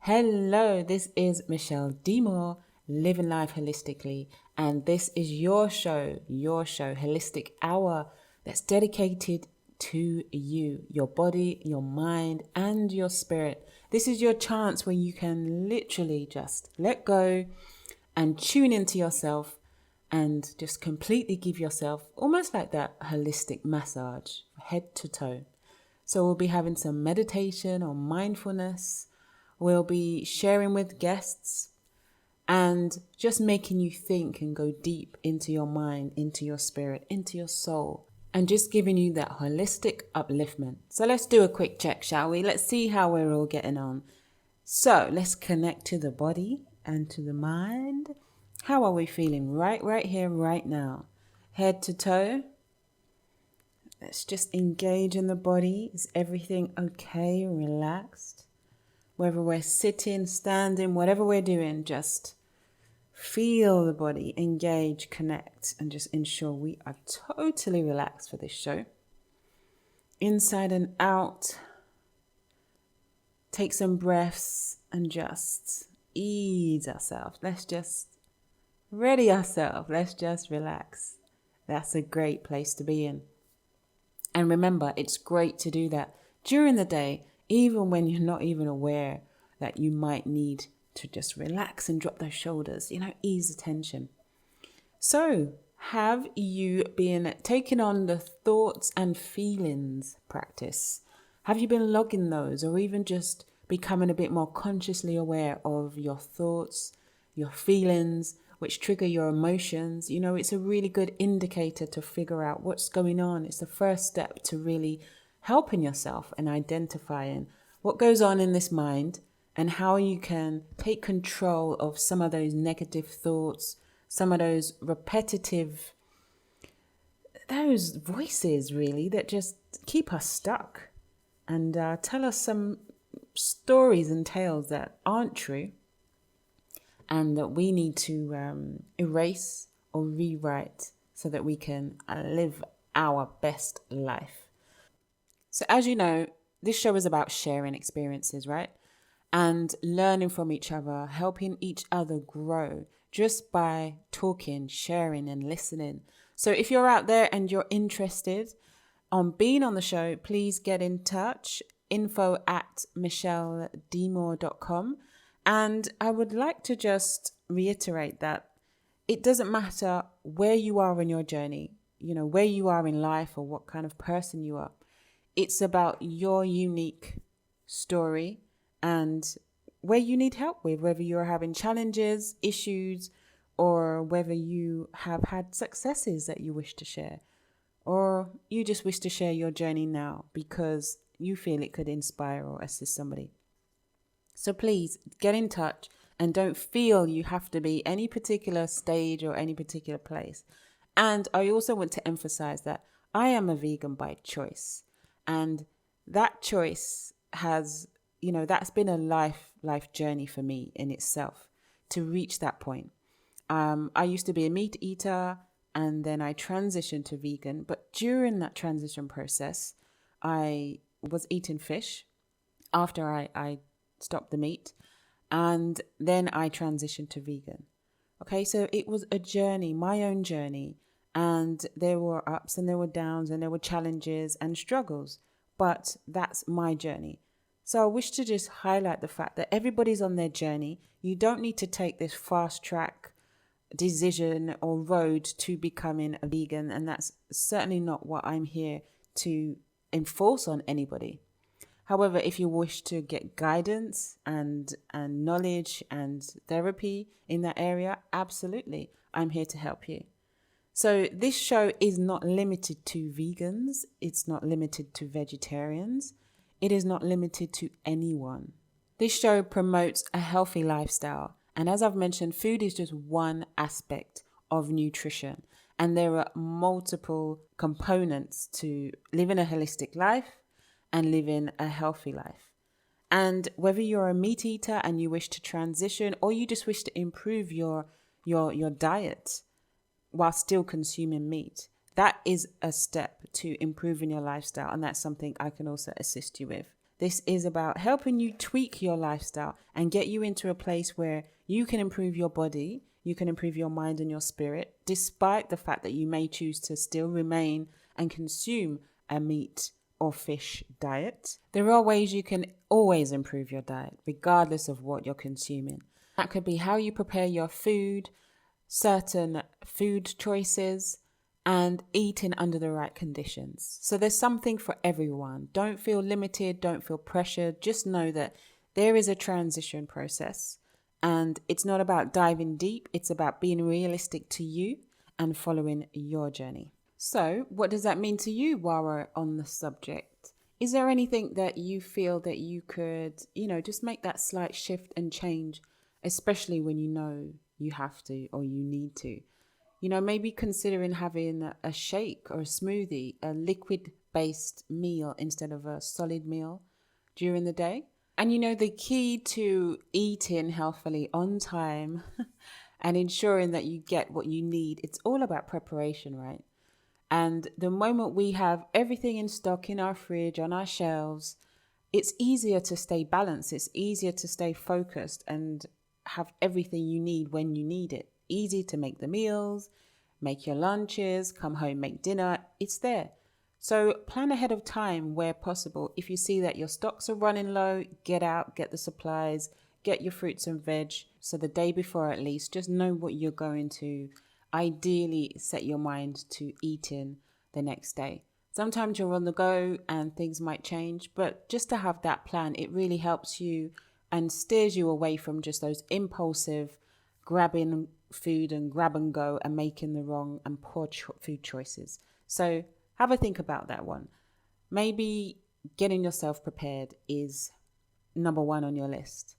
Hello, this is Michele Demore, Living Life Holistically, and this is your show, Holistic Hour, that's dedicated to you, your body, your mind, and your spirit. This is your chance where you can literally just let go and tune into yourself and just completely give yourself almost like that holistic massage, head to toe. So we'll be having some meditation or mindfulness. We'll be sharing with guests and just making you think and go deep into your mind, into your spirit, into your soul, and just giving you that holistic upliftment. So let's do a quick check, shall we? Let's see how we're all getting on. So let's connect to the body and to the mind. How are we feeling right here, right now? Head to toe. Let's just engage in the body. Is everything okay, relaxed? Whether we're sitting, standing, whatever we're doing, just feel the body, engage, connect, and just ensure we are totally relaxed for this show. Inside and out. Take some breaths and just ease ourselves. Let's just ready ourselves. Let's just relax. That's a great place to be in. And remember, it's great to do that during the day, even when you're not even aware that you might need to just relax and drop those shoulders, ease the tension. So, have you been taking on the thoughts and feelings practice? Have you been logging those, or even just becoming a bit more consciously aware of your thoughts, your feelings, which trigger your emotions? It's a really good indicator to figure out what's going on. It's the first step to really helping yourself and identifying what goes on in this mind and how you can take control of some of those negative thoughts, some of those repetitive, those voices really that just keep us stuck and tell us some stories and tales that aren't true and that we need to erase or rewrite so that we can live our best life. So as you know, this show is about sharing experiences, right? And learning from each other, helping each other grow just by talking, sharing and listening. So if you're out there and you're interested on being on the show, please get in touch, info@micheledemore.com. And I would like to just reiterate that it doesn't matter where you are in your journey, where you are in life or what kind of person you are. It's about your unique story and where you need help with, whether you're having challenges, issues, or whether you have had successes that you wish to share, or you just wish to share your journey now because you feel it could inspire or assist somebody. So please get in touch and don't feel you have to be any particular stage or any particular place. And I also want to emphasize that I am a vegan by choice. And that choice has, that's been a life journey for me in itself to reach that point. I used to be a meat eater and then I transitioned to vegan. But during that transition process, I was eating fish after I stopped the meat. And then I transitioned to vegan. Okay, so it was a journey, my own journey. And there were ups and there were downs and there were challenges and struggles. But that's my journey. So I wish to just highlight the fact that everybody's on their journey. You don't need to take this fast track decision or road to becoming a vegan. And that's certainly not what I'm here to enforce on anybody. However, if you wish to get guidance and knowledge and therapy in that area, absolutely, I'm here to help you. So this show is not limited to vegans. It's not limited to vegetarians. It is not limited to anyone. This show promotes a healthy lifestyle. And as I've mentioned, food is just one aspect of nutrition. And there are multiple components to living a holistic life and living a healthy life. And whether you're a meat eater and you wish to transition or you just wish to improve your diet while still consuming meat, that is a step to improving your lifestyle. And that's something I can also assist you with. This is about helping you tweak your lifestyle and get you into a place where you can improve your body, you can improve your mind and your spirit, despite the fact that you may choose to still remain and consume a meat or fish diet. There are ways you can always improve your diet, regardless of what you're consuming. That could be how you prepare your food, certain food choices, and eating under the right conditions. So there's something for everyone. Don't feel limited, don't feel pressured. Just know that there is a transition process, and it's not about diving deep, it's about being realistic to you and following your journey. So, what does that mean to you while we're on the subject? Is there anything that you feel that you could, just make that slight shift and change, especially when you know you have to or you need to? Maybe considering having a shake or a smoothie, a liquid-based meal instead of a solid meal during the day. And the key to eating healthily on time and ensuring that you get what you need, it's all about preparation, right? And the moment we have everything in stock in our fridge, on our shelves, it's easier to stay balanced. It's easier to stay focused and have everything you need when you need it. Easy to make the meals, make your lunches, come home, make dinner. It's there. So plan ahead of time where possible. If you see that your stocks are running low, get out, get the supplies, get your fruits and veg. So the day before at least, just know what you're going to ideally set your mind to eating the next day. Sometimes you're on the go and things might change, but just to have that plan, it really helps you and steers you away from just those impulsive grabbing food and grab and go and making the wrong and poor food choices. So have a think about that one. Maybe getting yourself prepared is number one on your list.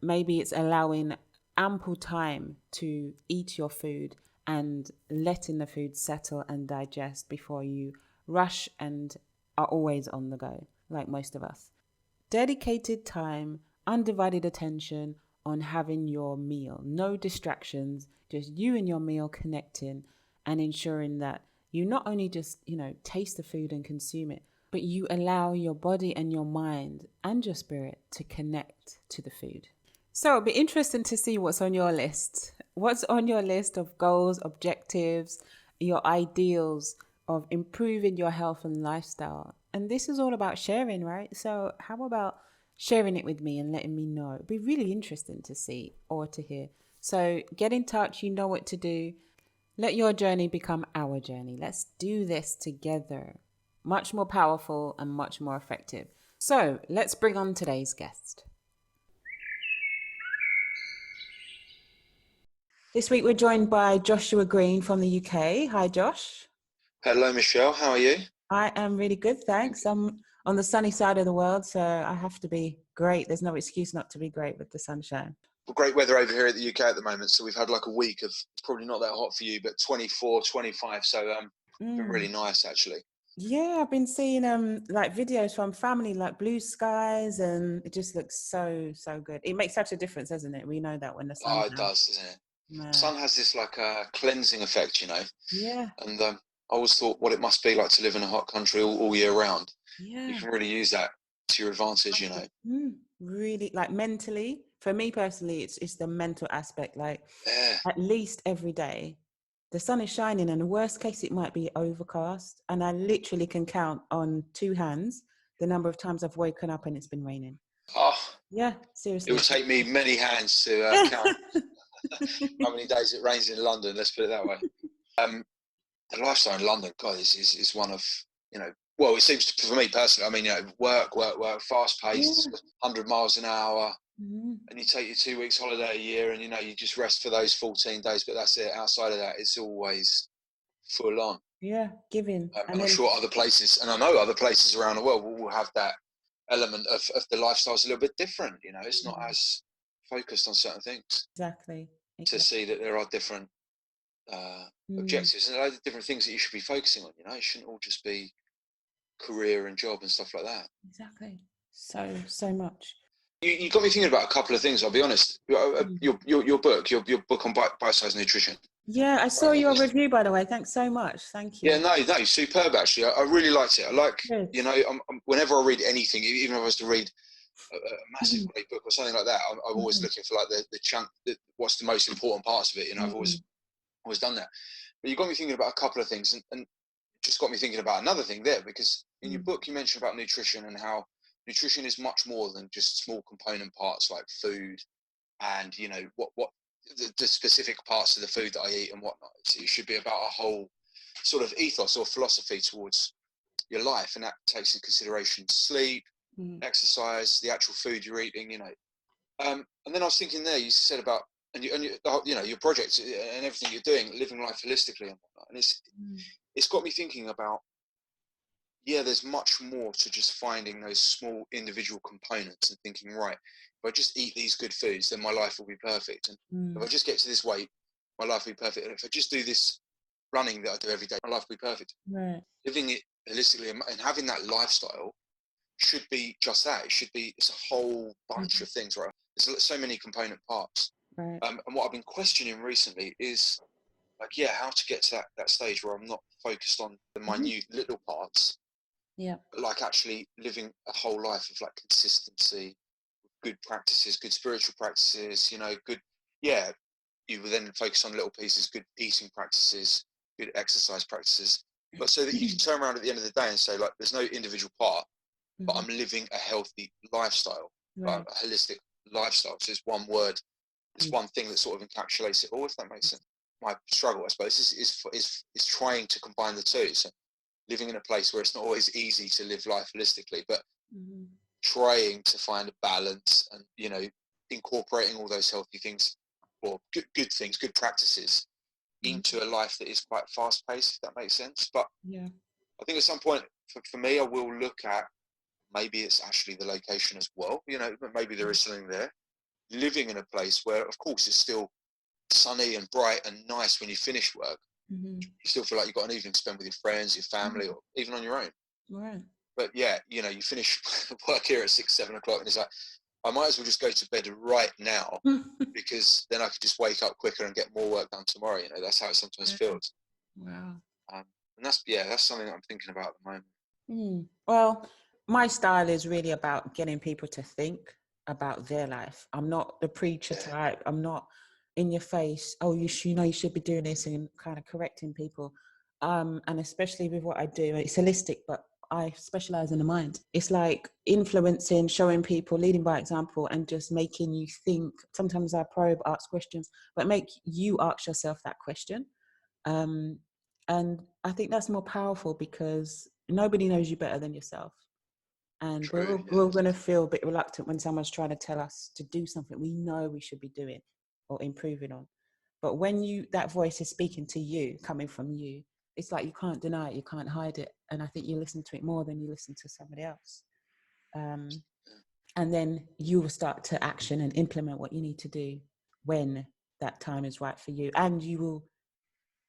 Maybe it's allowing ample time to eat your food and letting the food settle and digest before you rush and are always on the go, like most of us. Dedicated time, undivided attention on having your meal. No distractions, just you and your meal connecting and ensuring that you not only just, taste the food and consume it, but you allow your body and your mind and your spirit to connect to the food. So it'll be interesting to see what's on your list. What's on your list of goals, objectives, your ideals of improving your health and lifestyle. And this is all about sharing, right? So how about sharing it with me and letting me know? It'd be really interesting to see or to hear. So get in touch. You know what to do. Let your journey become our journey. Let's do this together. Much more powerful and much more effective. So let's bring on today's guest. This week we're joined by Joshua Green from the UK. Hi, Josh. Hello, Michele. How are you? I am really good, thanks. I'm on the sunny side of the world, so I have to be great. There's no excuse not to be great with the sunshine. Well, great weather over here at the UK at the moment. So we've had like a week of probably not that hot for you, but 24, 25. So it's been really nice, actually. Yeah, I've been seeing like videos from family, like blue skies, and it just looks so good. It makes such a difference, doesn't it? We know that when the sun's Oh, it out. does, doesn't it? Yeah. The sun has this like cleansing effect, Yeah. And I always thought what it must be like to live in a hot country all year round. Yeah. You can really use that to your advantage, Really, like mentally, for me personally, it's the mental aspect. Like at least every day, the sun is shining, and the worst case, it might be overcast. And I literally can count on two hands the number of times I've woken up and it's been raining. Oh, yeah, it seriously. will take me many hands to count how many days it rains in London. Let's put it that way. The lifestyle in London, God, is one of, well, it seems to, for me personally, I mean, work, fast paced, 100 miles an hour, and you take your 2 weeks holiday a year, and you just rest for those 14 days, but that's it. Outside of that, it's always full on. Yeah, giving. And I'm sure other places, and I know other places around the world will have that element of the lifestyle's a little bit different. It's not as focused on certain things. Exactly. To see that there are different objectives and different things that you should be focusing on. It shouldn't all just be career and job and stuff like that. Exactly. So much. You got me thinking about a couple of things. I'll be honest. Your book on bite-sized nutrition. Yeah, I saw your review, by the way. Thanks so much. Thank Yeah, you. no, superb actually. I really liked it. I like, Good. you know, whenever I read anything, even if I was to read a massive Mhm. great book or something like that, I'm always Mhm. looking for like the chunk, what's the most important parts of it. You know, I've Mhm. always done that. But you got me thinking about a couple of things, and just got me thinking about another thing there, because in your Mm. book you mentioned about nutrition and how nutrition is much more than just small component parts like food and, you know, what the specific parts of the food that I eat and whatnot. It should be about a whole sort of ethos or philosophy towards your life, and that takes into consideration sleep, Mm. exercise, the actual food you're eating, you know. And then I was thinking there, you said about you know, your projects and everything you're doing, living life holistically and whatnot. And Mm. it's got me thinking about, yeah, there's much more to just finding those small individual components and thinking, right, if I just eat these good foods, then my life will be perfect. And if Mm. I just get to this weight, my life will be perfect. And if I just do this running that I do every day, my life will be perfect. Right. Living it holistically and having that lifestyle should be just that. It's a whole bunch Mhm. of things, right? There's so many component parts. Right. And what I've been questioning recently is, like, yeah, how to get to that stage where I'm not focused on the Mhm. minute little parts, Yeah. but like actually living a whole life of like consistency, good practices, good spiritual practices, you know, good, yeah, you will then focus on little pieces, good eating practices, good exercise practices, but so that you can turn around at the end of the day and say, like, there's no individual part, but Mhm. I'm living a healthy lifestyle, a Right. holistic lifestyle. So it's one word, it's Mm. one thing that sort of encapsulates it all, if that makes sense. My struggle, I suppose, is trying to combine the two. So living in a place where it's not always easy to live life holistically, but Mhm. trying to find a balance and, you know, incorporating all those healthy things or good things, good practices Mhm. into a life that is quite fast paced, if that makes sense. But Yeah. I think at some point for me, I will look at, maybe it's actually the location as well, you know, but maybe there is something there. Living in a place where, of course, it's still sunny and bright and nice when you finish work, Mhm. you still feel like you've got an evening to spend with your friends, your family, Mhm. or even on your own. Right. But yeah, you know, you finish work here at 6, 7 o'clock, and it's like, I might as well just go to bed right now, because then I could just wake up quicker and get more work done tomorrow. You know, that's how it sometimes Yeah. feels. Wow. And that's something that I'm thinking about at the moment. Mm. Well, my style is really about getting people to think about their life. I'm not the preacher Yeah, type. I'm not in your face. Oh, you know, you should be doing this and kind of correcting people. And especially with what I do, it's holistic, but I specialize in the mind. It's like influencing, showing people, leading by example, and just making you think. Sometimes I probe, ask questions, but make you ask yourself that question. Um, and I think that's more powerful because nobody knows you better than yourself. And true. we're Yeah, all going to feel a bit reluctant when someone's trying to tell us to do something we know we should be doing or improving on. But when that voice is speaking to you, coming from you, it's like you can't deny it, you can't hide it. And I think you listen to it more than you listen to somebody else. Um, and then you will start to action and implement what you need to do when that time is right for you. And you will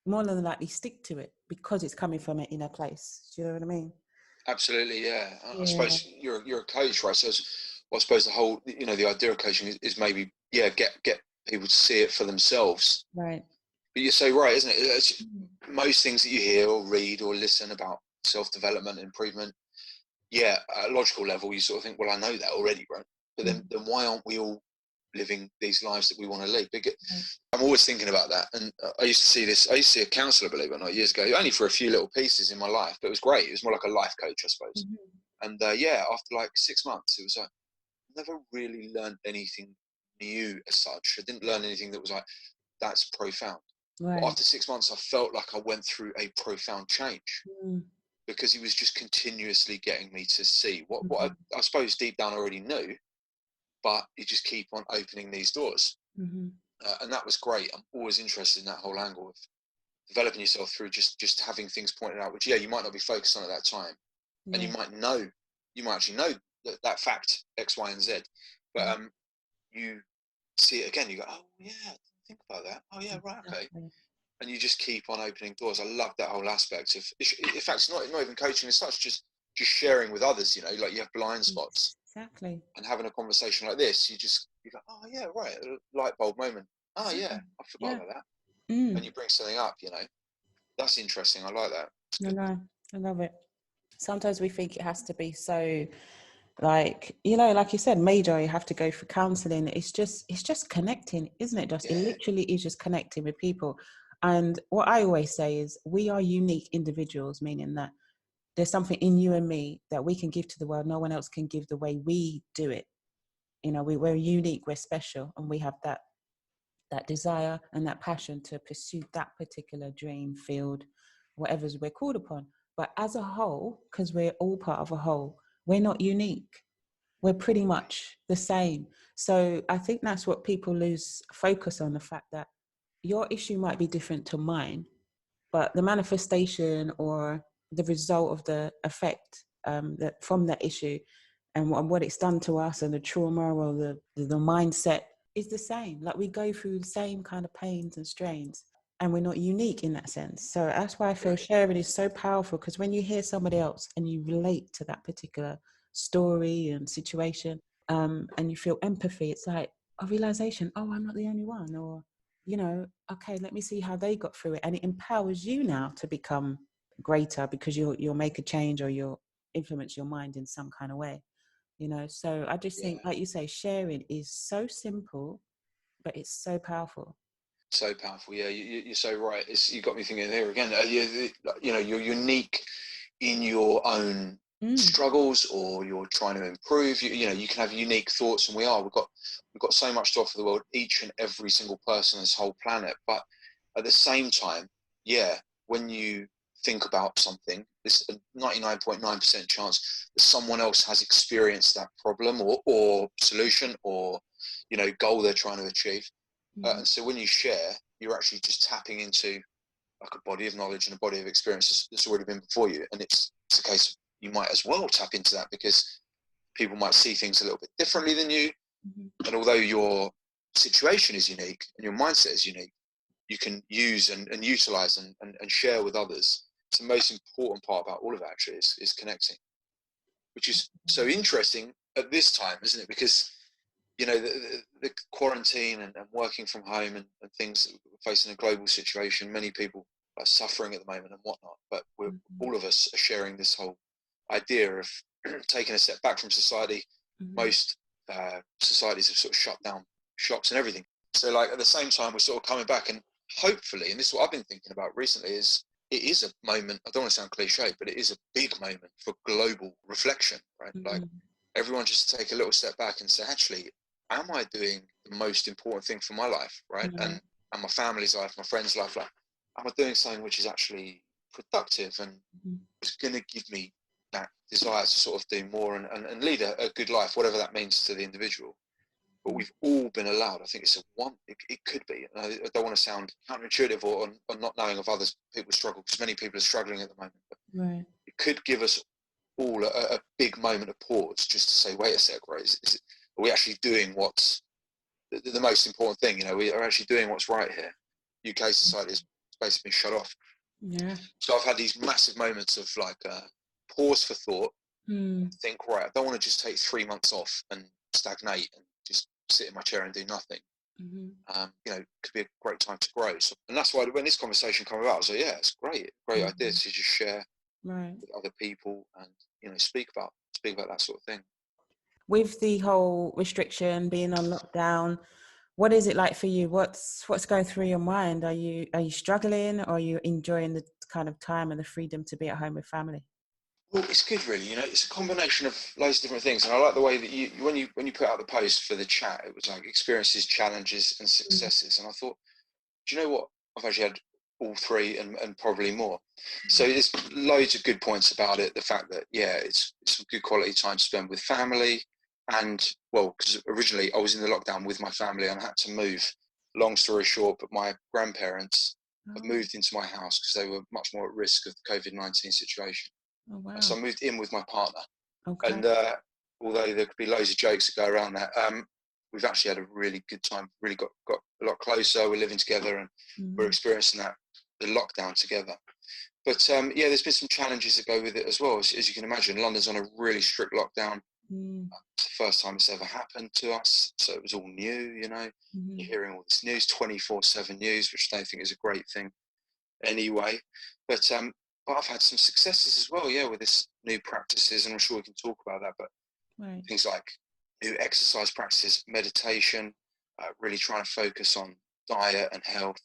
more than likely stick to it because it's coming from an inner place. Do you know what I mean? absolutely. Yeah, I Yeah. suppose you're a coach, right? So I suppose the whole, you know, the idea of coaching is maybe, yeah, get people to see it for themselves. Right. But you're so right, isn't it? Mm. Most things that you hear or read or listen about self-development, improvement, yeah, at a logical level, you sort of think, well, I know that already, right? But Mm. then why aren't we all living these lives that we want to live? Right. I'm always thinking about that. And I used to see this, I used to see a counsellor, believe it or not, years ago, only for a few little pieces in my life, but it was great. It was more like a life coach, I suppose. Mm-hmm. And yeah, after like 6 months, it was like, never really learned anything new as such. I didn't learn anything that was like, that's profound. But Right. after 6 months, I felt like I went through a profound change, Mm. because he was just continuously getting me to see what Mm-hmm. I suppose deep down I already knew, but you just keep on opening these doors. Mm-hmm. And that was great. I'm always interested in that whole angle of developing yourself through just having things pointed out, which, yeah, you might not be focused on at that time. And Yeah. you might actually know that fact, X, Y, and Z. But Mm. you see it again, you go, oh, yeah, I didn't think about that. Oh, yeah, right, okay. Exactly. And you just keep on opening doors. I love that whole aspect of, in fact, it's not even coaching as such, just sharing with others, you know, like you have blind spots, Exactly. and having a conversation like this, you go, oh, yeah, right, a light bulb moment. Oh, yeah, Exactly. I forgot Yeah. about that. and you bring something up, that's interesting. I like that. I know. I love it. Sometimes we think it has to be so, like, like you said, major, you have to go for counseling. It's just connecting, isn't it? Just, it Yeah, literally is just connecting with people. And what I always say is we are unique individuals, meaning that there's something in you and me that we can give to the world. No one else can give the way we do it. We're unique, we're special, and we have that desire and that passion to pursue that particular dream field, whatever's we're called upon. But as a whole, because we're all part of a whole, we're not unique. We're pretty much the same. So I think that's what people lose focus on, the fact that your issue might be different to mine, but the manifestation or the result of the effect, that from that issue, and what it's done to us, and the trauma or the mindset is the same. Like, we go through the same kind of pains and strains, and we're not unique in that sense. So that's why I feel right. sharing is so powerful, because when you hear somebody else and you relate to that particular story and situation, and you feel empathy, it's like a realization, oh, I'm not the only one. Or, okay, let me see how they got through it. And it empowers you now to become greater, because you'll make a change, or you'll influence your mind in some kind of way. So I just Yeah, think, like you say, sharing is so simple, but it's so powerful. so powerful. Yeah, you're so right. You got me thinking here again. You're unique in your own Mm. struggles, or you're trying to improve. You can have unique thoughts, and we've got so much to offer the world, each and every single person on this whole planet. But at the same time, yeah, when you think about something, there's a 99.9% chance that someone else has experienced that problem or solution, or goal they're trying to achieve. Mm-hmm. And so when you share, you're actually just tapping into like a body of knowledge and a body of experience that's already been before you. And it's a case of, you might as well tap into that, because people might see things a little bit differently than you. Mm-hmm. And although your situation is unique and your mindset is unique, you can use and utilize and share with others. It's the most important part about all of it, actually, is connecting, which is so interesting at this time, isn't it? Because the quarantine and working from home and things, facing a global situation, many people are suffering at the moment and whatnot, but Mm-hmm. all of us are sharing this whole idea of taking a step back from society. Mm-hmm. Most societies have sort of shut down shops and everything, so like at the same time we're sort of coming back, and hopefully, and this is what I've been thinking about recently, is it is a moment, I don't want to sound cliche, but it is a big moment for global reflection, right? Like, Mm-hmm. everyone just take a little step back and say, actually, am I doing the most important thing for my life, right? Right. And my family's life, my friends' life, like, am I doing something which is actually productive and Mm-hmm. is going to give me that desire to sort of do more and lead a good life, whatever that means to the individual. But we've all been allowed. I think it could be. I don't want to sound counterintuitive or not knowing of others people's struggle, because many people are struggling at the moment. But Right. it could give us all a big moment of pause, just to say, wait a sec, right? Are we actually doing what's the most important thing? We are actually doing what's right here. UK society has basically been shut off. Yeah. So I've had these massive moments of like pause for thought, Mm. think, right, I don't want to just take 3 months off and stagnate and just sit in my chair and do nothing. Mm-hmm. It could be a great time to grow. So, and that's why when this conversation came about, I was like, yeah, it's great idea Mm-hmm. to just share Right. with other people and speak about that sort of thing. With the whole restriction, being on lockdown, what is it like for you? What's going through your mind? Are you struggling, or are you enjoying the kind of time and the freedom to be at home with family? Well, it's good, really. It's a combination of loads of different things, and I like the way that when you put out the post for the chat, it was like experiences, challenges, and Mm. successes. And I thought, do you know what? I've actually had all three and probably more. So there's loads of good points about it. The fact that, yeah, it's some good quality time to spend with family, and well, because originally I was in the lockdown with my family and I had to move. Long story short, but my grandparents have Oh, moved into my house because they were much more at risk of the COVID-19 situation. oh So wow. I moved in with my partner, Okay. and although there could be loads of jokes that go around that, we've actually had a really good time. Really got a lot closer. We're living together, and we're Mm. experiencing the lockdown together. But yeah, there's been some challenges that go with it as well. As you can imagine, London's on a really strict lockdown. Mm. It's the first time it's ever happened to us, so it was all new, you know. Mm-hmm. You're hearing all this news, 24/7 news, which I don't think is a great thing anyway. But I've had some successes as well, yeah, with this new practices, and I'm sure we can talk about that. But Right. things like new exercise practices, meditation, really trying to focus on diet and health,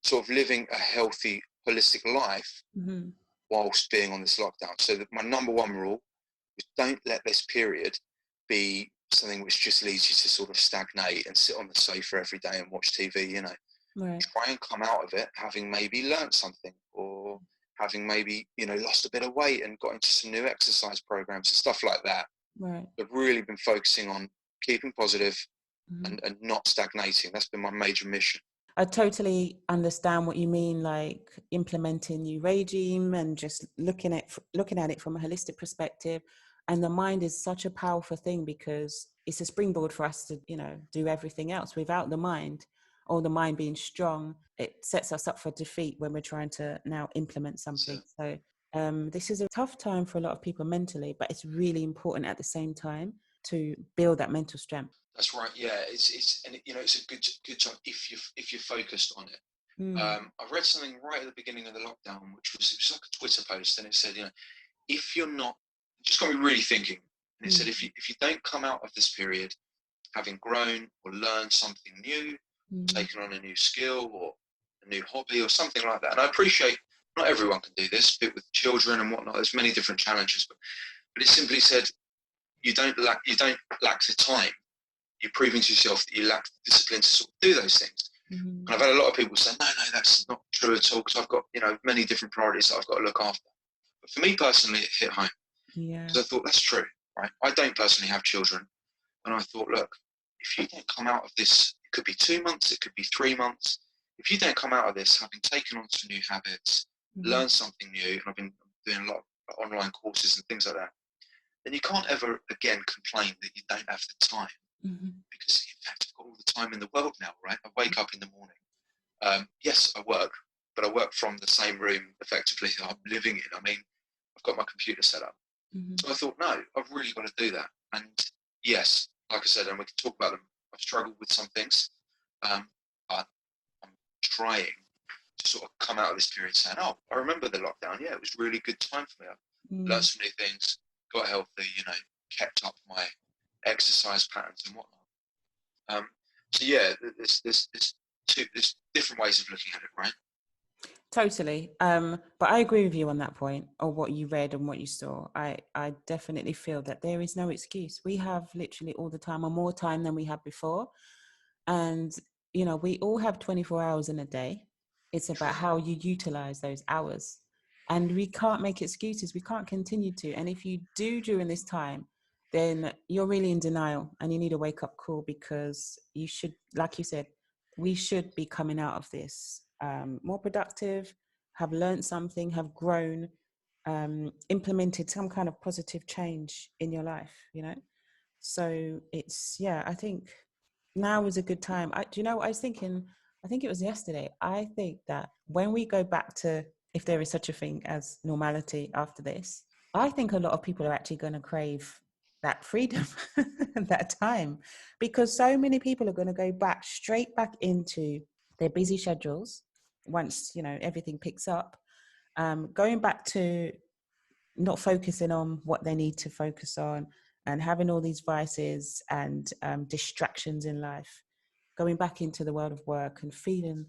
sort of living a healthy, holistic life Mm-hmm. whilst being on this lockdown. So my number one rule is don't let this period be something which just leads you to sort of stagnate and sit on the sofa every day and watch TV, you know. Right. Try and come out of it having maybe learned something, or having maybe, you know, lost a bit of weight and got into some new exercise programs and stuff like that. Right. I've really been focusing on keeping positive Mm-hmm. and not stagnating. That's been my major mission. I totally understand what you mean, like implementing new regime and just looking at it from a holistic perspective. And the mind is such a powerful thing because it's a springboard for us to, do everything else. Without the mind, or the mind being strong, it sets us up for defeat when we're trying to now implement something. So this is a tough time for a lot of people mentally, but it's really important at the same time to build that mental strength. That's right. Yeah, it's a good time if you're focused on it. Mm. I read something right at the beginning of the lockdown, it was like a Twitter post, and it said, you know, if you're not, just got me really thinking. And it said, if you don't come out of this period having grown or learned something new, taken on a new skill or a new hobby or something like that. And I appreciate not everyone can do this, but with children and whatnot, there's many different challenges. But it simply said, you don't lack the time. You're proving to yourself that you lack the discipline to sort of do those things. And I've had a lot of people say, no, that's not true at all, because I've got, you know, many different priorities that I've got to look after. But for me personally, it hit home. Yeah. Because I thought, that's true, right? I don't personally have children. And I thought, look, if you don't come out of this, it could be 2 months, it could be 3 months. If you don't come out of this having taken on some new habits, learned something new, and I've been doing a lot of online courses and things like that, then you can't ever again complain that you don't have the time. Because in fact, I've got all the time in the world now, right? I wake up in the morning. Yes, I work, but I work from the same room effectively that I'm living in. I mean, I've got my computer set up. So I thought, no, I've really got to do that. And yes, like I said, and we can talk about them, I've struggled with some things, but I'm trying to sort of come out of this period saying, oh, I remember the lockdown. Yeah, it was a really good time for me. I learned some new things, got healthy, you know, kept up my exercise patterns and whatnot. So yeah, there's different ways of looking at it, right? Totally. But I agree with you on that point, or what you read and what you saw. I definitely feel that there is no excuse. We have literally all the time, or more time than we had before. And, we all have 24 hours in a day. It's about how you utilize those hours. And we can't make excuses. We can't continue to. And if you do during this time, then you're really in denial and you need a wake up call, because you should, like you said, we should be coming out of this more productive, have learned something, have grown, implemented some kind of positive change in your life, So I think now is a good time. Do you know what I was thinking? I think it was yesterday. I think that when we go back to, if there is such a thing as normality after this, I think a lot of people are actually going to crave that freedom, that time, because so many people are going to go straight back into their busy schedules once, everything picks up, going back to not focusing on what they need to focus on, and having all these vices and distractions in life, going back into the world of work and feeling,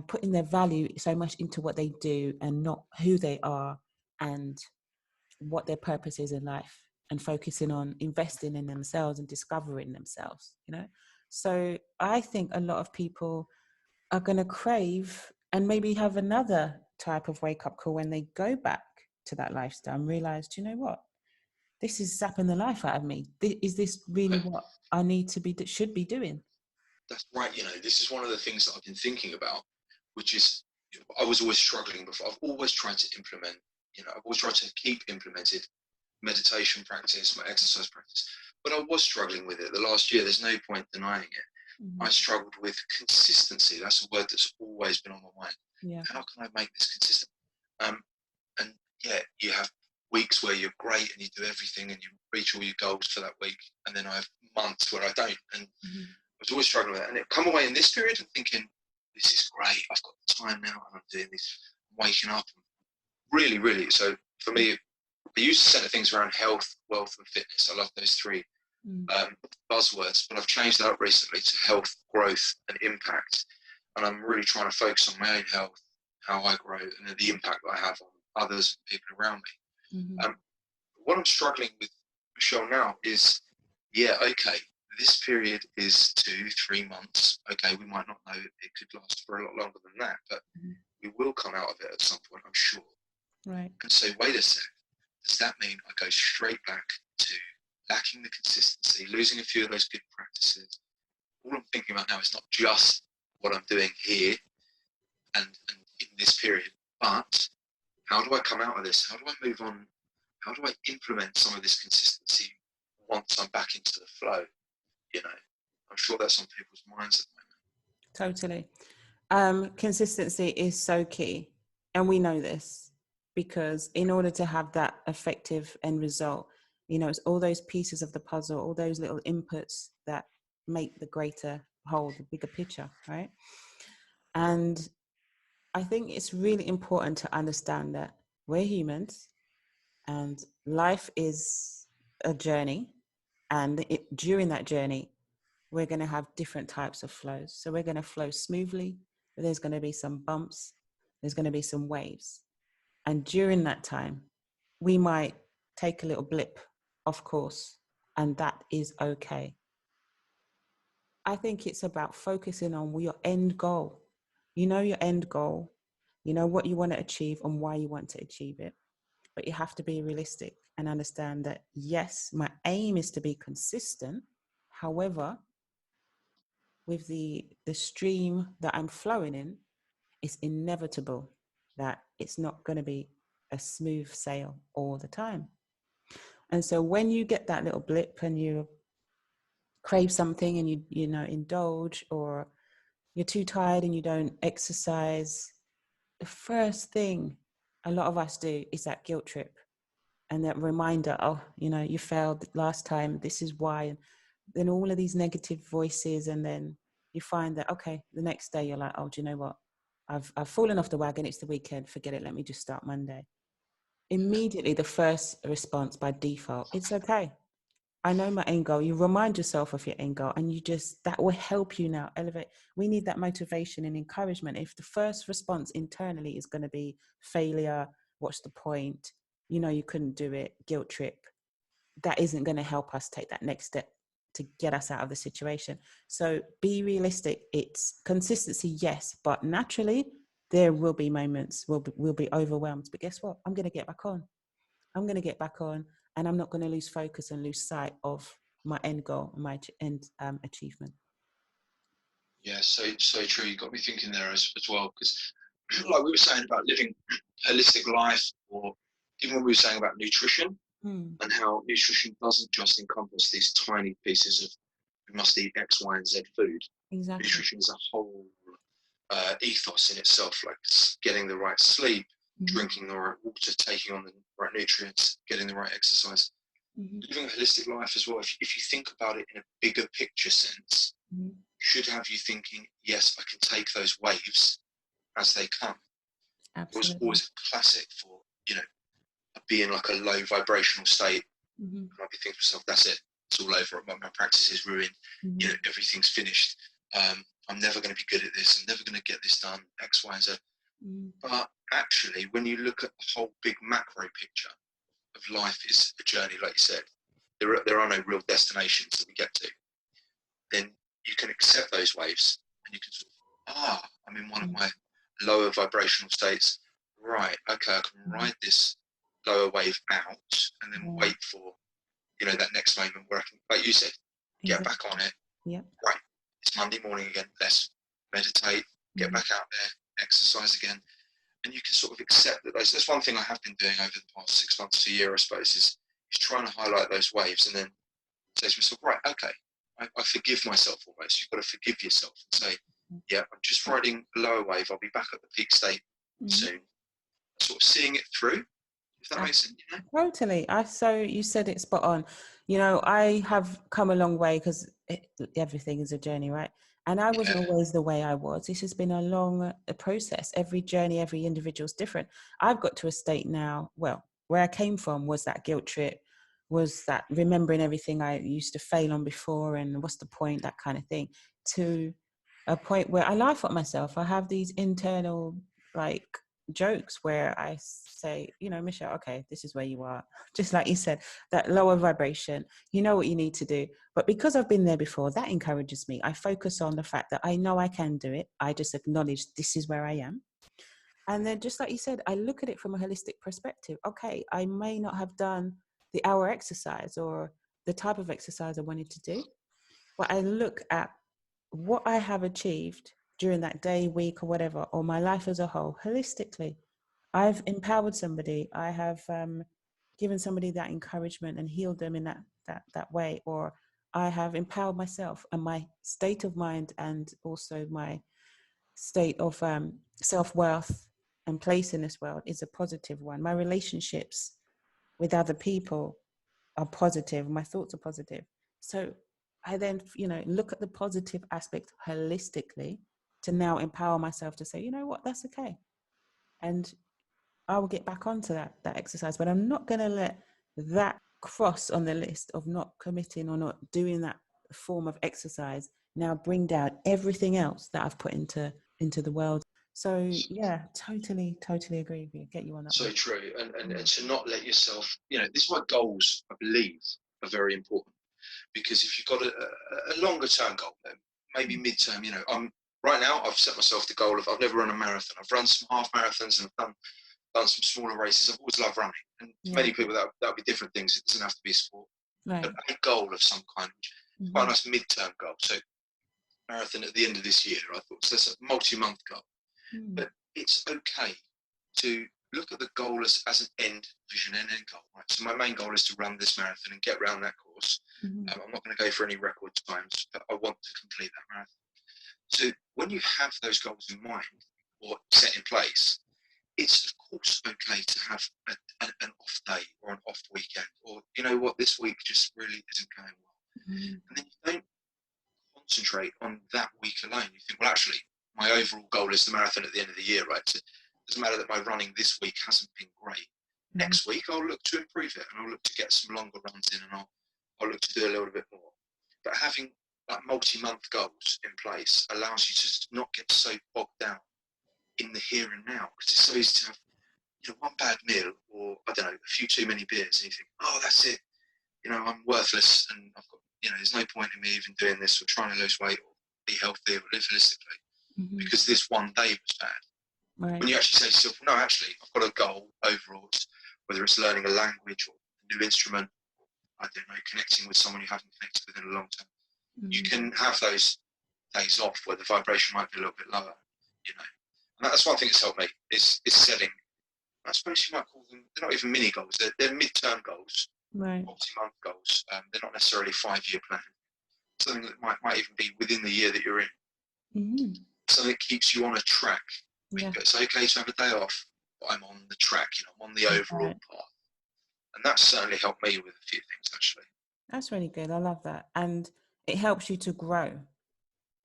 putting their value so much into what they do and not who they are and what their purpose is in life, and focusing on investing in themselves and discovering themselves, So I think a lot of people are going to crave and maybe have another type of wake up call when they go back to that lifestyle and realize, do you know what? This is zapping the life out of me. Is this really what I need to be, should be doing? That's right. You know, this is one of the things that I've been thinking about, which is I was always struggling before. I've always tried to implement, I've always tried to keep implemented meditation practice, my exercise practice, but I was struggling with it the last year. There's no point denying it. I struggled with consistency. That's a word that's always been on my mind. Yeah. How can I make this consistent? And yeah, you have weeks where you're great and you do everything and you reach all your goals for that week, and then I have months where I don't. And I was always struggling with that. And it come away in this period and thinking, this is great. I've got the time now, and I'm doing this. I'm waking up. Really, really. So for me, I used to center things around health, wealth, and fitness. I love those three buzzwords, but I've changed that up recently to health, growth, and impact. And I'm really trying to focus on my own health, how I grow, and then the impact that I have on others and people around me. What I'm struggling with, Michelle, now is, okay, this period is 2-3 months. Okay, we might not know it could last for a lot longer than that, but we will come out of it at some point, I'm sure. Right. And so, wait a sec, does that mean I go straight back to lacking the consistency, losing a few of those good practices? All I'm thinking about now is not just what I'm doing here and in this period, but how do I come out of this? How do I move on? How do I implement some of this consistency once I'm back into the flow? I'm sure that's on people's minds at the moment. Totally. Consistency is so key. And we know this because in order to have that effective end result, it's all those pieces of the puzzle, all those little inputs that make the greater whole, the bigger picture, right? And I think it's really important to understand that we're humans and life is a journey. And during that journey, we're going to have different types of flows. So we're going to flow smoothly, but there's going to be some bumps, there's going to be some waves. And during that time, we might take a little blip, of course, and that is okay. I think it's about focusing on your end goal. You know your end goal, you know what you want to achieve and why you want to achieve it. But you have to be realistic and understand that, yes, my aim is to be consistent. However, with the stream that I'm flowing in, it's inevitable that it's not going to be a smooth sail all the time. And so when you get that little blip and you crave something and you indulge, or you're too tired and you don't exercise, the first thing a lot of us do is that guilt trip and that reminder, you failed last time, this is why. And then all of these negative voices, and then you find that, okay, the next day you're like, oh, do you know what? I've fallen off the wagon. It's the weekend. Forget it. Let me just start Monday. Immediately, the first response by default, it's okay. I know my end goal. You remind yourself of your end goal, and that will help you now elevate. We need that motivation and encouragement. If the first response internally is going to be failure, what's the point? You couldn't do it, guilt trip, that isn't going to help us take that next step to get us out of the situation. So be realistic. It's consistency, yes, but naturally there will be moments we'll be overwhelmed. But guess what? I'm going to get back on. And I'm not going to lose focus and lose sight of my end goal and my end achievement. Yeah, so true. You got me thinking there as well, because like we were saying about living holistic life, or even when we were saying about nutrition, and how nutrition doesn't just encompass these tiny pieces of you must eat X, Y, and Z food. Exactly. Nutrition is a whole ethos in itself, like getting the right sleep, drinking the right water, taking on the right nutrients, getting the right exercise. Living a holistic life as well, if you think about it in a bigger picture sense, should have you thinking, yes, I can take those waves as they come. Absolutely. It was always a classic for, being like a low vibrational state. And I'd be thinking to myself, that's it, it's all over, my practice is ruined, everything's finished, I'm never going to be good at this, I'm never going to get this done, X, Y, and Z. But actually, when you look at the whole big macro picture of life is a journey, like you said, there are no real destinations that we get to, then you can accept those waves and you can sort of, I'm in one of my lower vibrational states, right, okay, I can ride this lower wave out and then wait for, that next moment where I can, like you said, get back on it. Yep. Right, it's Monday morning again, let's meditate, get back out there, exercise again. And you can sort of accept that that's one thing I have been doing over the past 6 months to a year, I suppose, is trying to highlight those waves and then say to myself, right, okay, I forgive myself almost. You've got to forgive yourself and say, yeah, I'm just riding a lower wave. I'll be back at the peak state soon. Sort of seeing it through if that makes sense, you know? Totally. You said it spot on. I have come a long way because everything is a journey, right? And I wasn't Yeah. always the way I was. This has been a long process. Every journey, every individual is different. I've got to a state now, well, where I came from was that guilt trip, was that remembering everything I used to fail on before and what's the point, that kind of thing, to a point where I laugh at myself. I have these internal, like, jokes where I say, Michelle, okay, this is where you are. Just like you said, that lower vibration, you know what you need to do. But because I've been there before, that encourages me. I focus on the fact that I know I can do it. I just acknowledge this is where I am. And then, just like you said, I look at it from a holistic perspective. Okay, I may not have done the hour exercise or the type of exercise I wanted to do, but I look at what I have achieved during that day, week, or whatever, or my life as a whole, holistically. I've empowered somebody. I have given somebody that encouragement and healed them in that way, or I have empowered myself, and my state of mind and also my state of self-worth and place in this world is a positive one. My relationships with other people are positive. My thoughts are positive. So I then, look at the positive aspect holistically to now empower myself to say, you know what, that's okay. And I will get back onto that exercise, but I'm not going to let that cross on the list of not committing or not doing that form of exercise now bring down everything else that I've put into the world. So yeah, totally agree with you. Get you on that So one. true. And to not let yourself, this is why goals, I believe, are very important. Because if you've got a longer term goal, maybe midterm, I'm right now, I've set myself the goal of, I've never run a marathon. I've run some half marathons and I've done some smaller races. I've always loved running. And for Yeah. many people, that'll be different things. It doesn't have to be a sport. But Right. a goal of some kind, quite a nice midterm goal. So marathon at the end of this year, I thought, so that's a multi-month goal. Mm. But it's okay to look at the goal as an end vision and end goal. Right? So my main goal is to run this marathon and get around that course. I'm not going to go for any record times, but I want to complete that marathon. So when you have those goals in mind or set in place, it's of course okay to have an off day or an off weekend, or you know what, this week just really isn't going well. And then you don't concentrate on that week alone. You think, well, actually, my overall goal is the marathon at the end of the year, right? So it doesn't matter that my running this week hasn't been great. Next week, I'll look to improve it, and I'll look to get some longer runs in, and I'll look to do a little bit more. But having like multi-month goals in place allows you to not get so bogged down in the here and now, because it's so easy to have one bad meal, or I don't know, a few too many beers, and you think, oh, that's it. I'm worthless, and I've got, there's no point in me even doing this or trying to lose weight or be healthy or live holistically because this one day was bad. Right. When you actually say to yourself, no, actually, I've got a goal overall, whether it's learning a language or a new instrument, or, I don't know, connecting with someone you haven't connected with in a long time. You can have those days off where the vibration might be a little bit lower, And that's one thing that's helped me is setting, I suppose you might call them, they're not even mini goals, they're mid-term goals. Right. Multi-month goals. They're not necessarily 5-year plan. Something that might even be within the year that you're in. Something that keeps you on a track. Yeah. It's okay to have a day off, but I'm on the track. I'm on the overall path, and that's certainly helped me with a few things actually. That's really good. I love that, and it helps you to grow,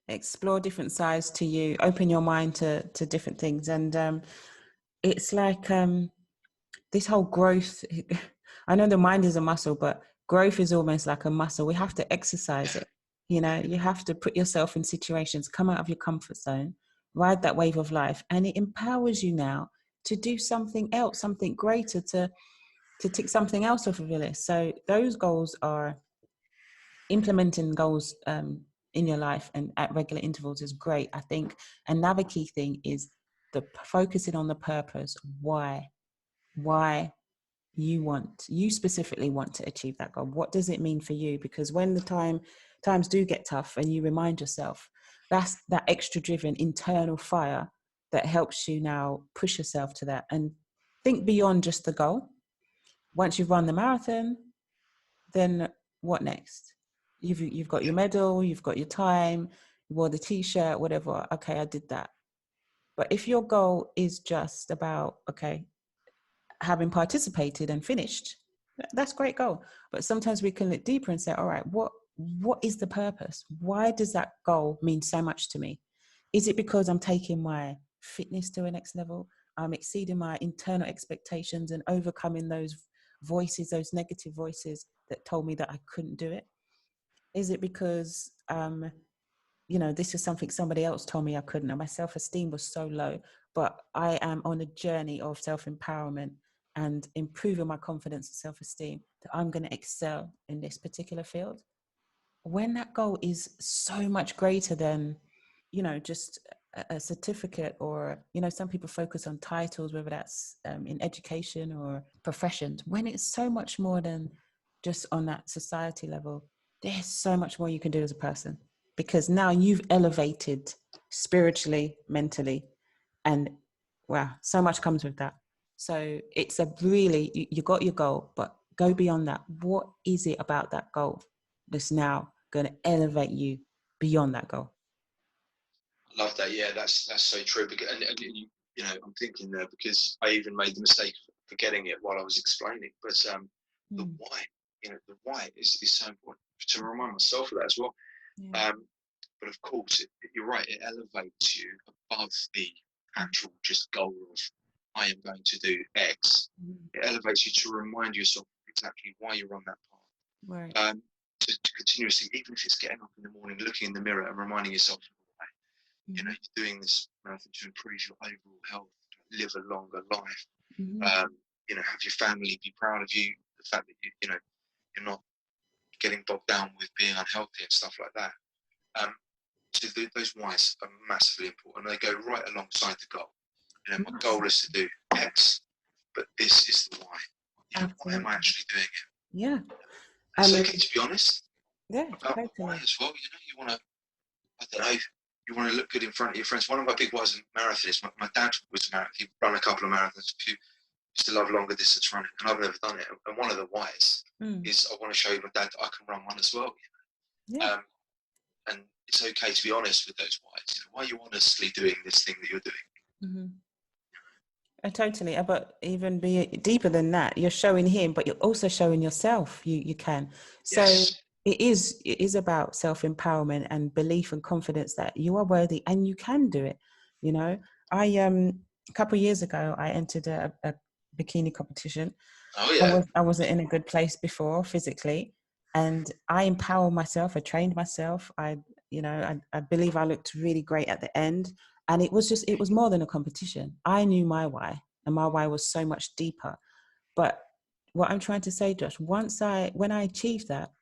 explore different sides to you, open your mind to different things, and it's like this whole growth. I know the mind is a muscle, but growth is almost like a muscle. We have to exercise it. You have to put yourself in situations, come out of your comfort zone, ride that wave of life, and it empowers you now to do something else, something greater, to tick something else off of your list. So those goals are implementing goals in your life and at regular intervals is great, I think. Another key thing is the focusing on the purpose. Why you specifically want to achieve that goal. What does it mean for you? Because when the times do get tough and you remind yourself, that's that extra driven internal fire that helps you now push yourself to that and think beyond just the goal. Once you've run the marathon, then what next? You've got your medal, you've got your time, you wore the t-shirt, whatever. Okay, I did that. But if your goal is just about, okay, having participated and finished. That's a great goal. But sometimes we can look deeper and say, all right, what is the purpose? Why does that goal mean so much to me? Is it because I'm taking my fitness to a next level? I'm exceeding my internal expectations and overcoming those voices, those negative voices that told me that I couldn't do it? Is it because this is something somebody else told me I couldn't, and my self-esteem was so low, but I am on a journey of self-empowerment and improving my confidence and self-esteem that I'm going to excel in this particular field? When that goal is so much greater than, just a certificate, or, some people focus on titles, whether that's in education or professions, when it's so much more than just on that society level, there's so much more you can do as a person, because now you've elevated spiritually, mentally, and wow, so much comes with that. So it's a really, you got your goal, but go beyond that. What is it about that goal that's now going to elevate you beyond that goal? Love that. Yeah, that's so true. Because, and I'm thinking there because I even made the mistake of forgetting it while I was explaining. But the why, the why is so important to remind myself of that as well. Yeah. But of course, you're right. It elevates you above the actual just goal of I am going to do X. It elevates you to remind yourself exactly why you're on that path. Right. To continuously, even if it's getting up in the morning, looking in the mirror and reminding yourself, you're doing this marathon to improve your overall health, live a longer life. Have your family be proud of you. The fact that you're not getting bogged down with being unhealthy and stuff like that. So those whys are massively important. They go right alongside the goal. My goal is to do X, but this is the why. Why am I actually doing it? Yeah. It's okay to be honest Yeah, about totally. why as well. You want to, I don't know, you want to look good in front of your friends. One of my big whys in marathon is my dad was a marathon. He ran a couple of marathons. Used to love longer distance running, and I've never done it. And one of the whys is I want to show my dad that I can run one as well. Yeah. And it's okay to be honest with those whys. Why are you honestly doing this thing that you're doing? Totally. But even be deeper than that, you're showing him, but you're also showing yourself. You can. So Yes. it is about self-empowerment and belief and confidence that you are worthy and you can do it. I a couple of years ago I entered a bikini competition. Oh yeah. I wasn't in a good place before physically, and I empowered myself. I trained myself. I believe I looked really great at the end. And it was more than a competition. I knew my why, and my why was so much deeper. But what I'm trying to say, Josh, when I achieved that,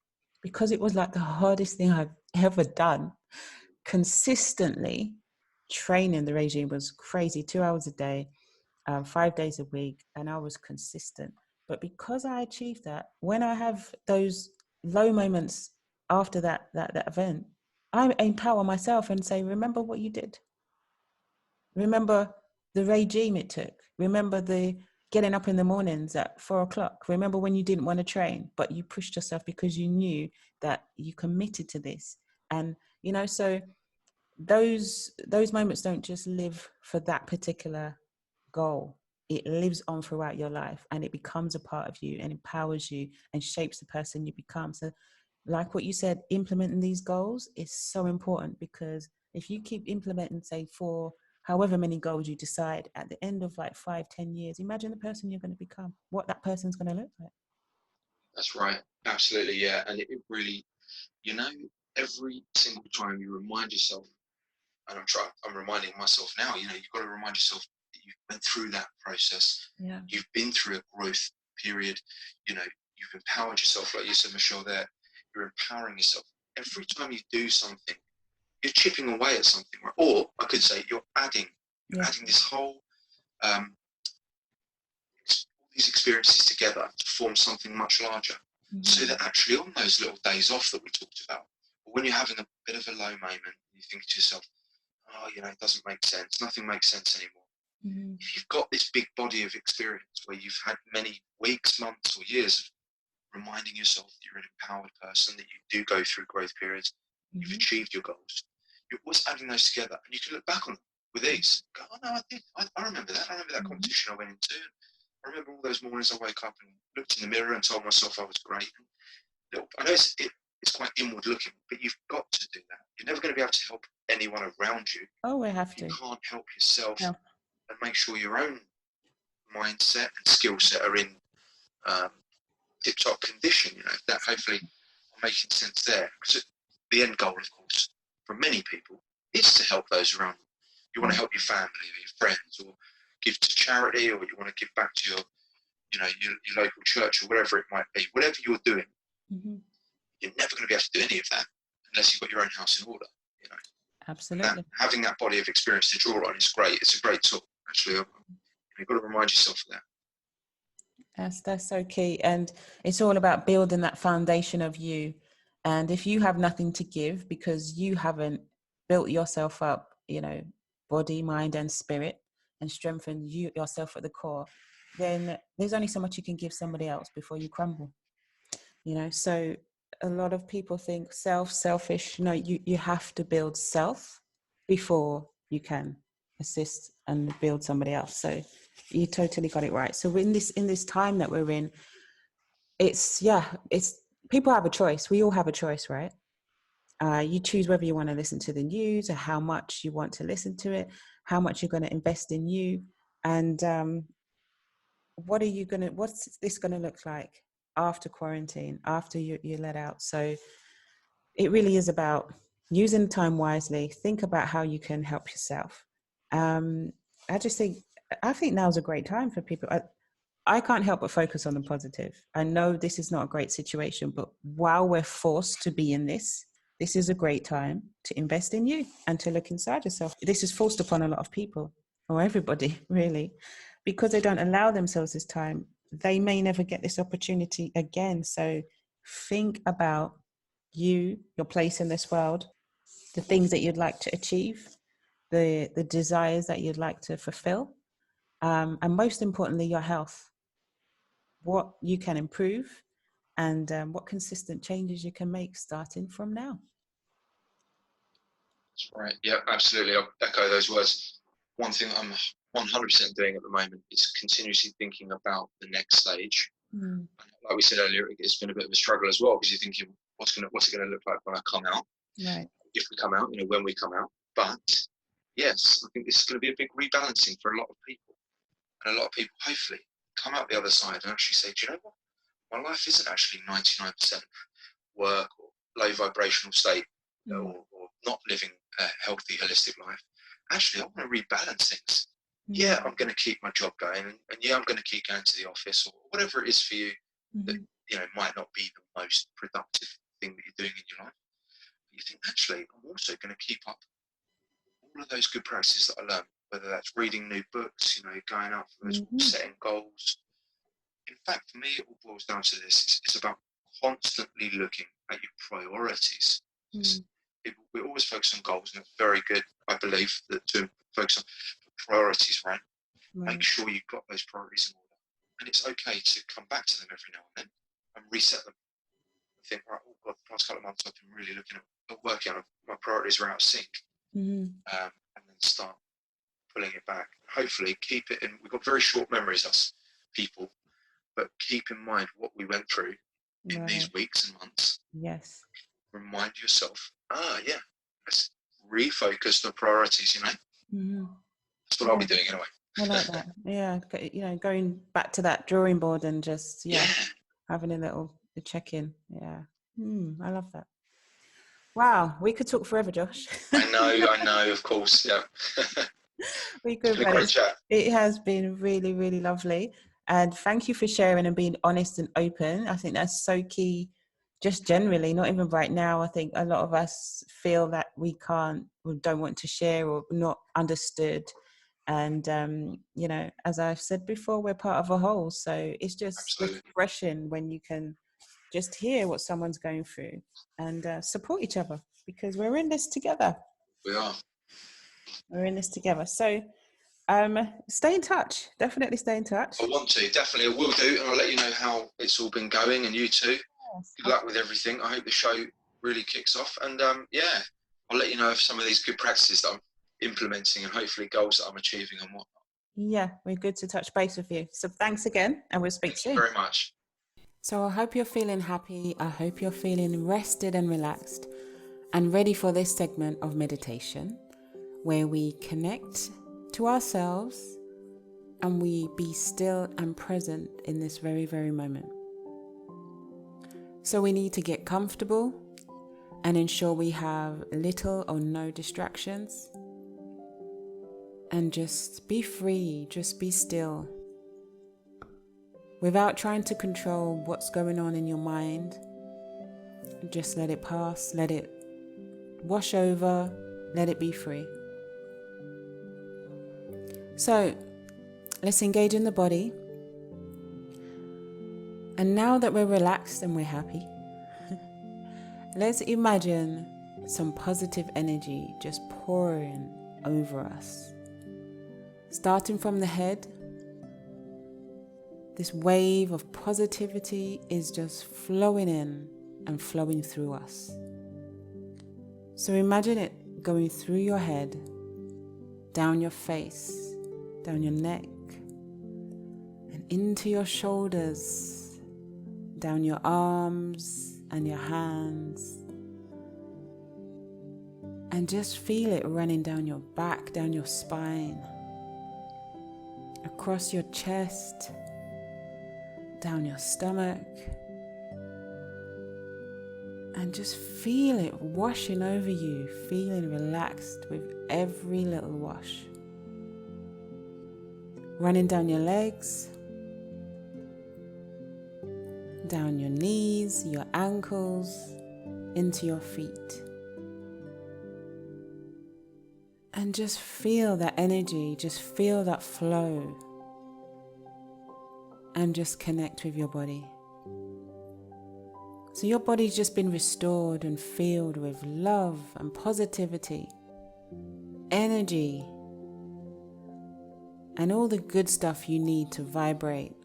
because it was like the hardest thing I've ever done, consistently training, the regime was crazy, 2 hours a day, 5 days a week, and I was consistent. But because I achieved that, when I have those low moments after that event, I empower myself and say, remember what you did. Remember the regime it took. Remember the getting up in the mornings at 4 o'clock. Remember when you didn't want to train, but you pushed yourself because you knew that you committed to this. And so those moments don't just live for that particular goal. It lives on throughout your life, and it becomes a part of you and empowers you and shapes the person you become. So like what you said, implementing these goals is so important, because if you keep implementing, say, for however many goals you decide, at the end of like 5-10 years, imagine the person you're going to become, what that person's going to look like. That's right. Absolutely. Yeah. And it really, every single time you remind yourself, and I'm reminding myself now, you've got to remind yourself that you've been through that process. Yeah. You've been through a growth period. You've empowered yourself, like you said, Michele, there. You're empowering yourself. Every time you do something, you're chipping away at something, right? Or I could say you're adding this whole, all these experiences together to form something much larger. So that actually on those little days off that we talked about, or when you're having a bit of a low moment, you think to yourself, oh, it doesn't make sense. Nothing makes sense anymore. If you've got this big body of experience where you've had many weeks, months, or years of reminding yourself that you're an empowered person, that you do go through growth periods, you've achieved your goals, you're always adding those together, and you can look back on them with ease. Go, oh no, I remember that. I remember that competition I went into. I remember all those mornings I woke up and looked in the mirror and told myself I was great. I know it's quite inward looking, but you've got to do that. You're never going to be able to help anyone around you. Oh, we have You to. can't help yourself No. and make sure your own mindset and skill set are in tip-top condition. You know, that hopefully I'm making sense there. Because the end goal, of course, for many people is to help those around them. You want to help your family or your friends, or give to charity, or you want to give back to your local church or whatever it might be. Whatever you're doing, you're never going to be able to do any of that unless you've got your own house in order. You know, Absolutely. having that body of experience to draw on is great. It's a great tool, actually. You've got to remind yourself of that. That's so key. And it's all about building that foundation of you. And if you have nothing to give because you haven't built yourself up, body, mind, and spirit, and strengthened yourself at the core, then there's only so much you can give somebody else before you crumble. So a lot of people think selfish. No, you have to build self before you can assist and build somebody else. So you totally got it right. So in this time that we're in, it's people have a choice. We all have a choice, right? You choose whether you want to listen to the news or how much you want to listen to it, how much you're going to invest in you, and what's this going to look like after quarantine, after you're let out. So it really is about using the time wisely. Think about how you can help yourself. I think now's a great time for people. I can't help but focus on the positive. I know this is not a great situation, but while we're forced to be in this is a great time to invest in you and to look inside yourself. This is forced upon a lot of people, or everybody really, because they don't allow themselves this time. They may never get this opportunity again. So think about your place in this world, the things that you'd like to achieve, the desires that you'd like to fulfill, and most importantly, your health, what you can improve, and what consistent changes you can make starting from now. That's right. Yeah, absolutely. I'll echo those words. One thing I'm 100% doing at the moment is continuously thinking about the next stage. Like we said earlier, it's been a bit of a struggle as well, because you're thinking, what's it going to look like when I come out? Right. If we come out, when we come out. But yes, I think this is going to be a big rebalancing for a lot of people. And a lot of people, hopefully, come out the other side and actually say, do you know what? My life isn't actually 99% work or low vibrational state, or not living a healthy, holistic life. Actually, I want to rebalance things. Yeah, I'm going to keep my job going, and yeah, I'm going to keep going to the office, or whatever it is for you that might not be the most productive thing that you're doing in your life. But you think, actually, I'm also going to keep up all of those good practices that I learned, whether that's reading new books, going out for those setting goals. In fact, for me, it all boils down to this. It's about constantly looking at your priorities. We always focus on goals, and it's very good, I believe, that to focus on priorities, right? Make sure you've got those priorities in order. And it's okay to come back to them every now and then and reset them. I think, right, oh God, the past couple of months I've been really looking at working on my priorities are out of sync. And then start pulling it back. Hopefully keep it in. We've got very short memories, us people, but keep in mind what we went through in these weeks and months. Yes. Remind yourself, yeah, let's refocus the priorities, That's what I'll be doing anyway. I like that. Yeah, going back to that drawing board and just having a little check-in. Yeah. I love that. Wow, we could talk forever, Josh. I know, of course, yeah. We could, it's been a great chat. It has been really, really lovely. And thank you for sharing and being honest and open. I think that's so key, just generally, not even right now. I think a lot of us feel that we can't or don't want to share or not understood. And, as I've said before, we're part of a whole. So it's just refreshing when you can just hear what someone's going through and support each other, because we're in this together. We are. We're in this together. So stay in touch. Definitely stay in touch. I want to. Definitely. I will do. And I'll let you know how it's all been going, and you too. Yes. Good luck with everything. I hope the show really kicks off. And I'll let you know of some of these good practices that I'm implementing, and hopefully goals that I'm achieving and whatnot. Yeah, we're good to touch base with you. So thanks again, and we'll speak Thank you soon. very much. So I hope you're feeling happy. I hope you're feeling rested and relaxed and ready for this segment of meditation where we connect to ourselves and we be still and present in this very, very moment. So we need to get comfortable and ensure we have little or no distractions. And just be free, just be still. Without trying to control what's going on in your mind, just let it pass, let it wash over, let it be free. So, let's engage in the body. And now that we're relaxed and we're happy, let's imagine some positive energy just pouring over us. Starting from the head, this wave of positivity is just flowing in and flowing through us. So imagine it going through your head, down your face, down your neck, and into your shoulders, down your arms and your hands. And just feel it running down your back, down your spine, across your chest, down your stomach, and just feel it washing over you, feeling relaxed with every little wash. Running down your legs, down your knees, your ankles, into your feet. And just feel that energy, just feel that flow. And just connect with your body. So your body's just been restored and filled with love and positivity, energy, and all the good stuff you need to vibrate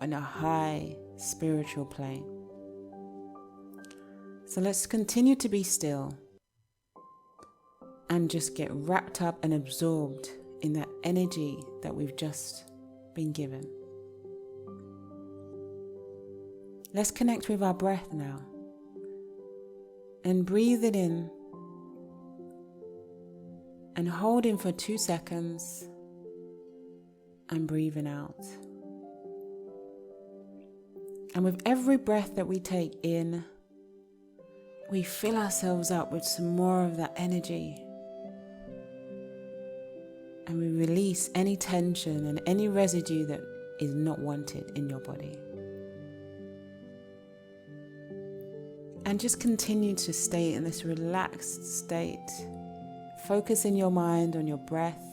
on a high spiritual plane. So let's continue to be still and just get wrapped up and absorbed in that energy that we've just been given. Let's connect with our breath now and breathe it in and hold in for 2 seconds and breathing out. And with every breath that we take in, we fill ourselves up with some more of that energy. And we release any tension and any residue that is not wanted in your body. And just continue to stay in this relaxed state. Focusing your mind on your breath.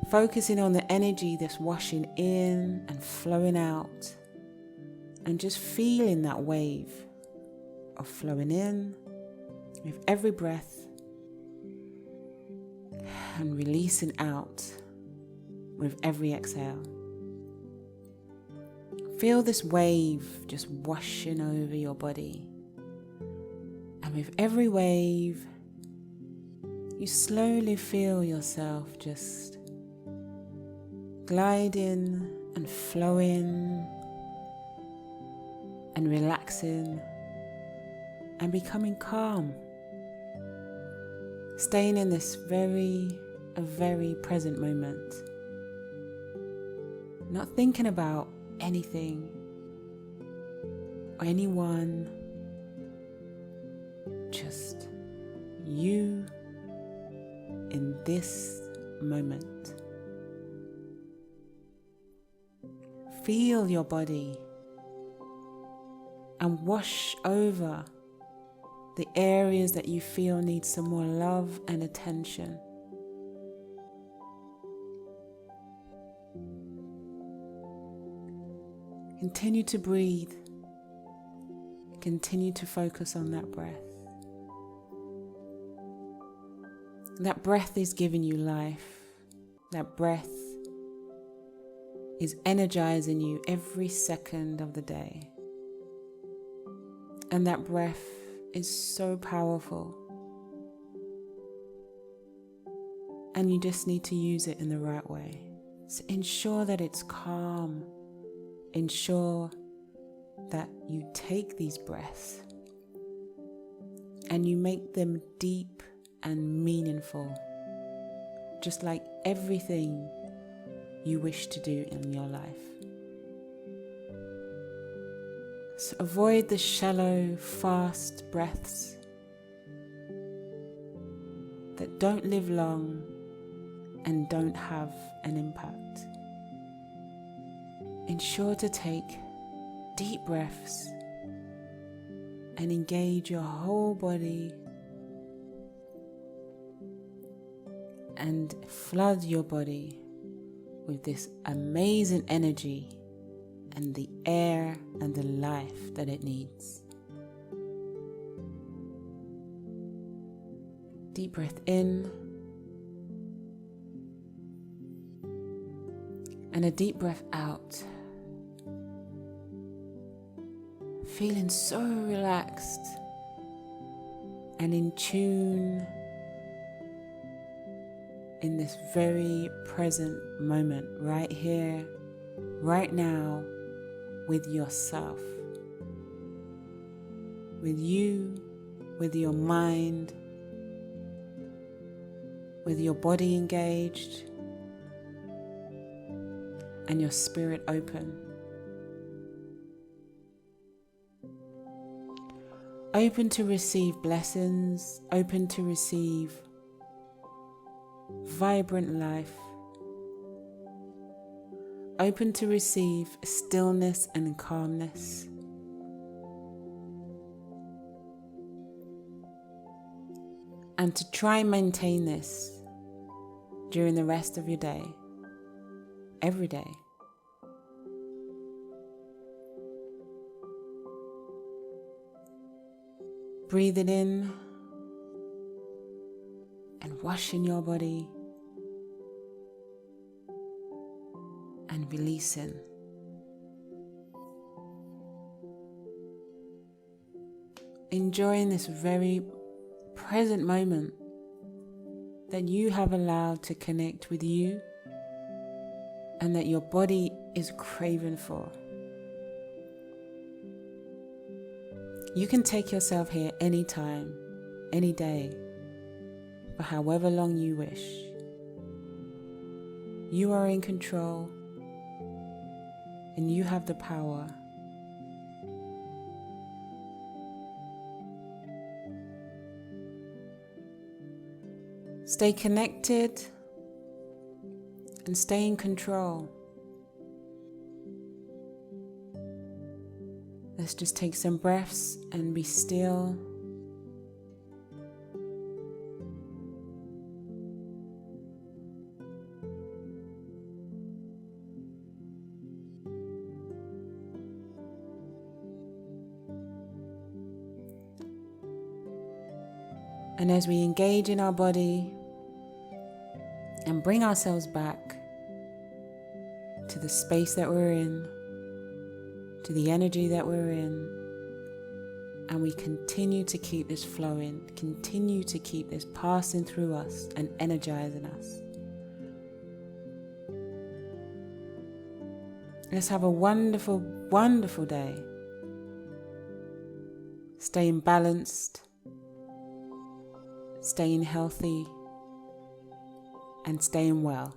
Focusing on the energy that's washing in and flowing out. And just feeling that wave of flowing in with every breath. And releasing out with every exhale. Feel this wave just washing over your body. And with every wave, you slowly feel yourself just gliding and flowing and relaxing and becoming calm. Staying in this very present moment. Not thinking about anything or anyone, just you in this moment. Feel your body and wash over the areas that you feel need some more love and attention. Continue to breathe. Continue to focus on that breath. That breath is giving you life. That breath is energizing you every second of the day. And that breath is so powerful. and you just need to use it in the right way. So ensure that it's calm. Ensure that you take these breaths and you make them deep and meaningful, just like everything you wish to do in your life. So avoid the shallow, fast breaths that don't live long and don't have an impact. Ensure to take deep breaths and engage your whole body and flood your body with this amazing energy and the air and the life that it needs. Deep breath in and a deep breath out. Feeling so relaxed and in tune in this very present moment, right here, right now, with yourself, with you, with your mind, with your body engaged and your spirit open. Open to receive blessings, open to receive vibrant life, open to receive stillness and calmness. And to try and maintain this during the rest of your day, every day. Breathe it in and wash in your body and releasing. Enjoying this very present moment that you have allowed to connect with you and that your body is craving for. You can take yourself here anytime, any day, for however long you wish. You are in control and you have the power. Stay connected and stay in control. Let's just take some breaths and be still. And as we engage in our body and bring ourselves back to the space that we're in, to the energy that we're in, and we continue to keep this flowing, continue to keep this passing through us and energizing us. Let's have a wonderful, wonderful day. Staying balanced, staying healthy, and staying well.